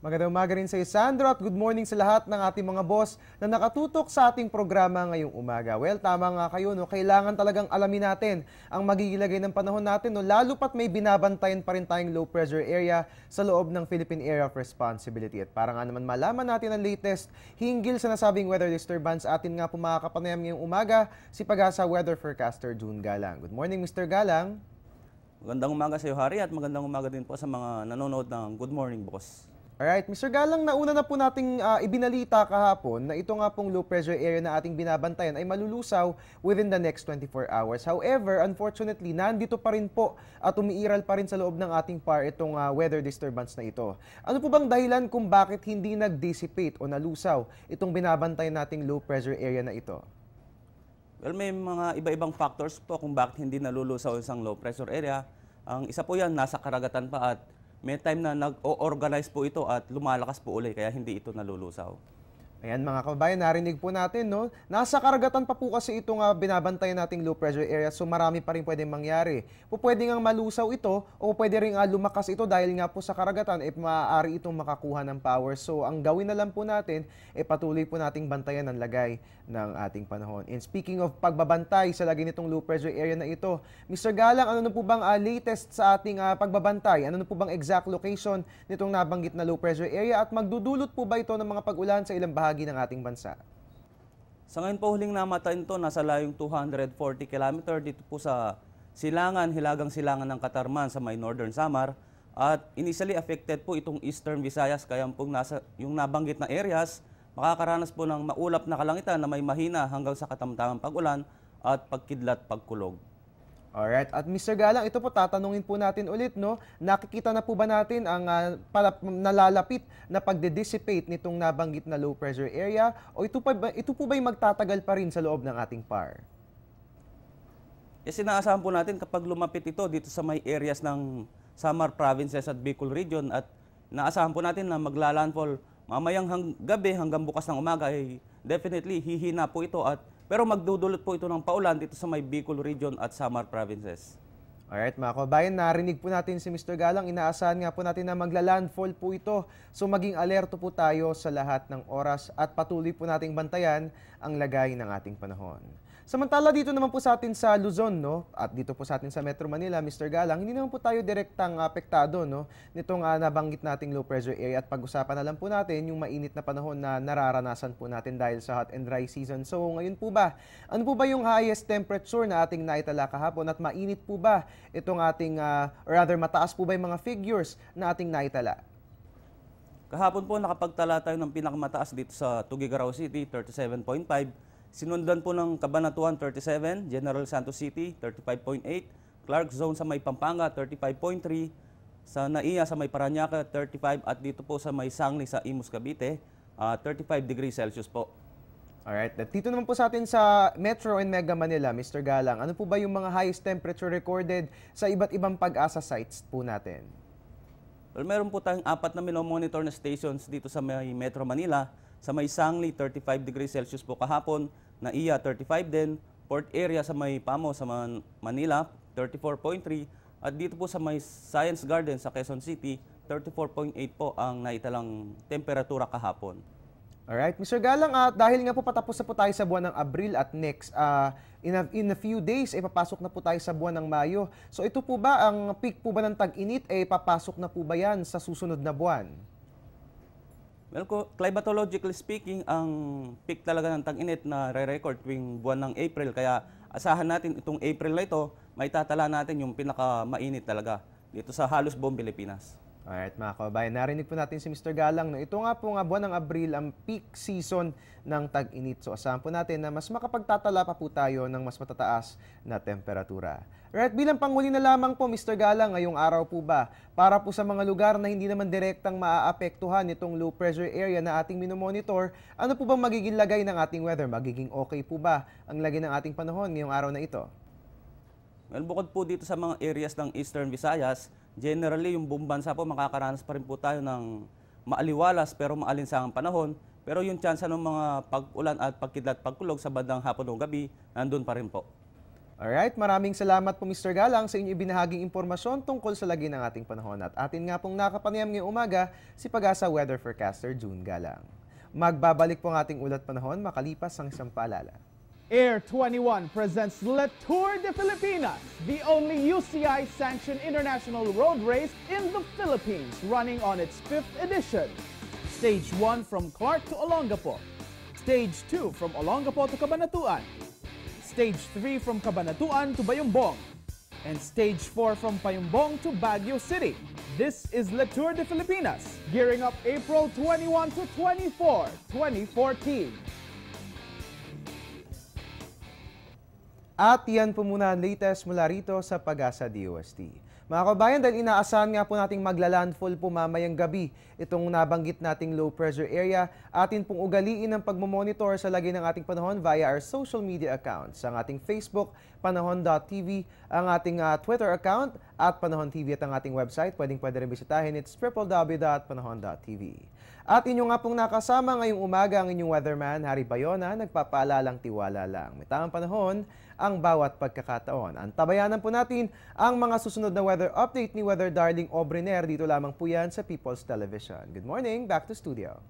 Magandang umaga rin sa iyo, Sandro, at good morning sa lahat ng ating mga boss na nakatutok sa ating programa ngayong umaga. Well, tama nga kayo, no? Kailangan talagang alamin natin ang magiging lagay ng panahon natin, no? Lalo pat may binabantayan pa rin tayong low pressure area sa loob ng Philippine Area of Responsibility. At para nga naman malaman natin ang latest hinggil sa nasabing weather disturbance, atin nga po makakapanayam ngayong umaga si Pag-asa Weather Forecaster June Galang. Good morning, Mr. Galang. Magandang umaga sa iyo, Harry, at magandang umaga din po sa mga nanonood ng Good Morning, Boss. Alright, Mr. Galang, nauna na po nating ibinalita kahapon na ito nga pong low pressure area na ating binabantayan ay malulusaw within the next 24 hours. However, unfortunately, nandito pa rin po at umiiral pa rin sa loob ng ating PAR itong weather disturbance na ito. Ano po bang dahilan kung bakit hindi nag-dissipate o nalusaw itong binabantayan nating low pressure area na ito? Well, may mga iba-ibang factors po kung bakit hindi nalulusaw isang low pressure area. Ang isa po yan, nasa karagatan pa at may time na nag-o-organize po ito at lumalakas po uli, kaya hindi ito nalulusaw. Ayan mga kabayan, narinig po natin, no? Nasa karagatan pa po kasi itong binabantayan nating low pressure area, so marami pa rin pwedeng mangyari. Pwede nga malusaw ito o pwede rin lumakas ito dahil nga po sa karagatan maaari itong makakuha ng power. So ang gawin na lang po natin patuloy po nating bantayan ang lagay ng ating panahon. And speaking of pagbabantay sa lagay nitong low pressure area na ito, Mr. Galang, ano na po bang latest sa ating pagbabantay? Ano na po bang exact location nitong nabanggit na low pressure area at magdudulot po ba ito ng mga pag-ulan sa ilang bahagi ng ating bansa? Sa ngayon po, huling namatayan ito, nasa layong 240 km dito po sa Silangan, Hilagang Silangan ng Katarman sa may Northern Samar. At initially affected po itong Eastern Visayas, kaya po yung nabanggit na areas, makakaranas po ng maulap na kalangitan na may mahina hanggang sa katamtamang pag-ulan at pagkidlat pagkulog. Alright, at Mr. Galang, ito po tatanungin po natin ulit, no? Nakikita na po ba natin ang nalalapit na pagde-dissipate nitong nabanggit na low pressure area o ito po ba yung magtatagal pa rin sa loob ng ating PAR? Kasi inaasahan po natin kapag lumapit ito dito sa may areas ng Samar Provinces at Bicol Region at inaasahan po natin na maglalandfall mamayang gabi hanggang bukas ng umaga ay definitely hihina po ito pero magdudulot po ito ng paulan dito sa may Bicol Region at Samar Provinces. Alright mga kabayan, narinig po natin si Mr. Galang. Inaasahan nga po natin na maglalandfall po ito. So maging alerto po tayo sa lahat ng oras at patuloy po nating bantayan ang lagay ng ating panahon. Samantala dito naman po sa atin sa Luzon, no? At dito po sa atin sa Metro Manila, Mr. Galang, hindi naman po tayo direktang apektado, no? Nitong nabanggit nating low pressure area at pag-usapan na lang po natin yung mainit na panahon na nararanasan po natin dahil sa hot and dry season. So ngayon po ba, ano po ba yung highest temperature na ating naitala kahapon at mainit po ba itong ating, or rather mataas po ba yung mga figures na ating naitala? Kahapon po nakapagtala tayo ng pinakamataas dito sa Tuguegarao City, 37.5. Sinundan po ng Cabanatuan 37, General Santos City 35.8, Clark Zone sa may Pampanga 35.3, sa Naiya sa may Parañaque 35 at dito po sa may Sangli sa Imus Cavite 35 degrees Celsius po. Alright, dito naman po sa atin sa Metro and Mega Manila, Mr. Galang, ano po ba yung mga highest temperature recorded sa iba't ibang Pag-asa sites po natin? Well, meron po tayong 4 na minomonitor na stations dito sa may Metro Manila. Sa may Sangli 35 degrees Celsius po kahapon, Naiya 35 din, Port Area sa may Pamo sa Manila 34.3 at dito po sa may Science Garden sa Quezon City 34.8 po ang naitalang temperatura kahapon. Alright, Mr. Galang, dahil nga po patapos na po tayo sa buwan ng Abril at next, in a few days, papasok na po tayo sa buwan ng Mayo. So ito po ba, ang peak po ba ng tag-init, papasok na po ba yan sa susunod na buwan? Well, climatologically speaking, ang peak talaga ng tag-init na re-record tuwing buwan ng April. Kaya asahan natin itong April na ito, may tatala natin yung pinakamainit talaga dito sa halos buong Pilipinas. Alright mga kabayan, narinig po natin si Mr. Galang. No? Ito nga po buwan ng Abril ang peak season ng tag-init. So asahan po natin na mas makapagtatala pa po tayo ng mas matataas na temperatura. Alright, bilang panghuli na lamang po Mr. Galang, ngayong araw po ba, para po sa mga lugar na hindi naman direktang maaapektuhan itong low pressure area na ating minomonitor, ano po bang magiging lagay ng ating weather? Magiging okay po ba ang lagay ng ating panahon ngayong araw na ito? Well, bukod po dito sa mga areas ng Eastern Visayas, generally yung buong bansa po makakaranas pa rin po tayo ng maaliwalas pero maalinsangang panahon. Pero yung tsansa ng mga pag-ulan at pagkidlat pagkulog sa bandang hapon o gabi, nandun pa rin po. Alright, maraming salamat po Mr. Galang sa inyong ibinahaging impormasyon tungkol sa lagi ng ating panahon. At atin nga pong nakapanayam ngayong umaga si Pag-asa Weather Forecaster June Galang. Magbabalik po ang ating ulat panahon makalipas ang isang paalala. Air 21 presents Le Tour de Filipinas, the only UCI-sanctioned international road race in the Philippines, running on its 5th edition. Stage 1 from Clark to Olongapo. Stage 2 from Olongapo to Cabanatuan. Stage 3 from Cabanatuan to Bayumbong. And Stage 4 from Payumbong to Baguio City. This is Le Tour de Filipinas, gearing up April 21 to 24, 2014. At yan po muna ang latest mula rito sa Pag-asa DOST. Mga kabayan, dahil inaasahan nga po nating maglalandfall po mamayang gabi itong nabanggit nating low pressure area, atin pong ugaliin ang pagmamonitor sa lagay ng ating panahon via our social media accounts. Ang ating Facebook, panahon.tv, ang ating Twitter account at Panahon TV at ang ating website. Pwede rin bisitahin, it's www.panahon.tv. At inyo nga pong nakasama ngayong umaga ang inyong weatherman, Harry Bayona, nagpapaalalang tiwala lang. May tamang panahon ang bawat pagkakataon. Antabayanan po natin ang mga susunod na weather update ni Weather Darling Obriner. Dito lamang po yan sa People's Television. Good morning, back to studio.